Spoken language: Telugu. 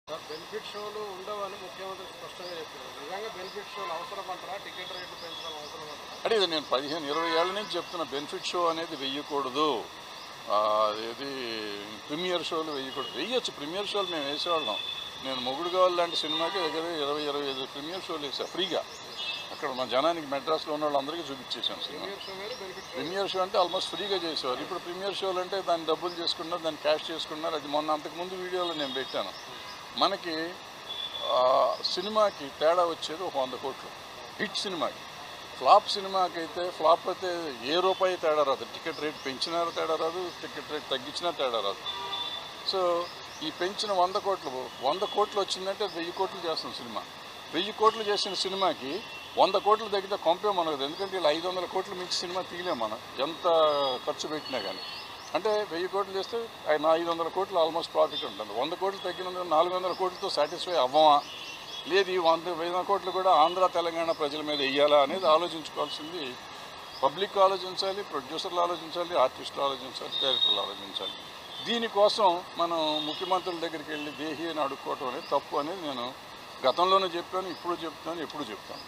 బెనిఫిట్ షోలు ఉండవని ముఖ్యమంత్రి స్పష్టంగా చెప్పారు. నిజంగా బెనిఫిట్ షోలు అవసరం అంటారా? టికెట్ రేట్లు పెంచడం అవసరం అంటారా? అంటే ఇది నేను 15-20 ఏళ్ల నుంచి చెప్తున్న బెనిఫిట్ షో అనేది వెయ్యకూడదు. అదేది ప్రీమియర్ షోలు వెయ్యకూడదు. వెయ్యొచ్చు ప్రీమియర్ షోలు మేము వేసేవాళ్ళం. నేను మొగుడు కావాలి లాంటి సినిమాకి దగ్గర 20-25 ప్రీమియర్ షోలు వేసాను ఫ్రీగా. అక్కడ మన జనానికి మెడ్రాస్లో ఉన్న వాళ్ళందరికీ చూపించేసాను సినిమా. ప్రీమియర్ షో అంటే ఆల్మోస్ట్ ఫ్రీగా చేసేవారు. ఇప్పుడు ప్రీమియర్ షోలు అంటే దాన్ని డబ్బులు చేసుకున్నారు, దాన్ని క్యాష్ చేసుకున్నారు. అది మొన్న అంతకుముందు వీడియోలో నేను పెట్టాను. మనకి సినిమాకి తేడా వచ్చేది ఒక 100 కోట్లు హిట్ సినిమాకి. ఫ్లాప్ సినిమాకి అయితే ఫ్లాప్ అయితే ఏ రూపాయి తేడా రాదు. టికెట్ రేట్ పెంచినా తేడా రాదు, టికెట్ రేట్ తగ్గించినా తేడా రాదు. సో ఈ పెంచిన 100 కోట్లు వచ్చిందంటే 1000 కోట్లు చేస్తుంది సినిమా. 1000 కోట్లు చేసిన సినిమాకి 100 కోట్లు తగ్గితే కొంపే మనకు. ఎందుకంటే ఇలా 500 కోట్లు మించి సినిమా తీయలేము మనం ఎంత ఖర్చు పెట్టినా కానీ. అంటే 1000 కోట్లు చేస్తే 500 కోట్లు ఆల్మోస్ట్ ప్రాఫిట్ ఉంటుంది. 100 కోట్లు తగ్గినందుకు 400 కోట్లతో సాటిస్ఫై అవ్వమా, లేదు ఈ 100 కోట్లు కూడా ఆంధ్ర తెలంగాణ ప్రజల మీద వెయ్యాలా అనేది ఆలోచించుకోవాల్సింది పబ్లిక్ ఆలోచించాలి, ప్రొడ్యూసర్లు ఆలోచించాలి, ఆర్టిస్టులు ఆలోచించాలి, డైరెక్టర్లు ఆలోచించాలి. దీనికోసం మనం ముఖ్యమంత్రుల దగ్గరికి వెళ్ళి దేహి అని అడుక్కోవటం అనేది తప్పు అనేది నేను గతంలోనే చెప్పాను, ఇప్పుడు చెప్తాను, ఎప్పుడు చెప్తాను.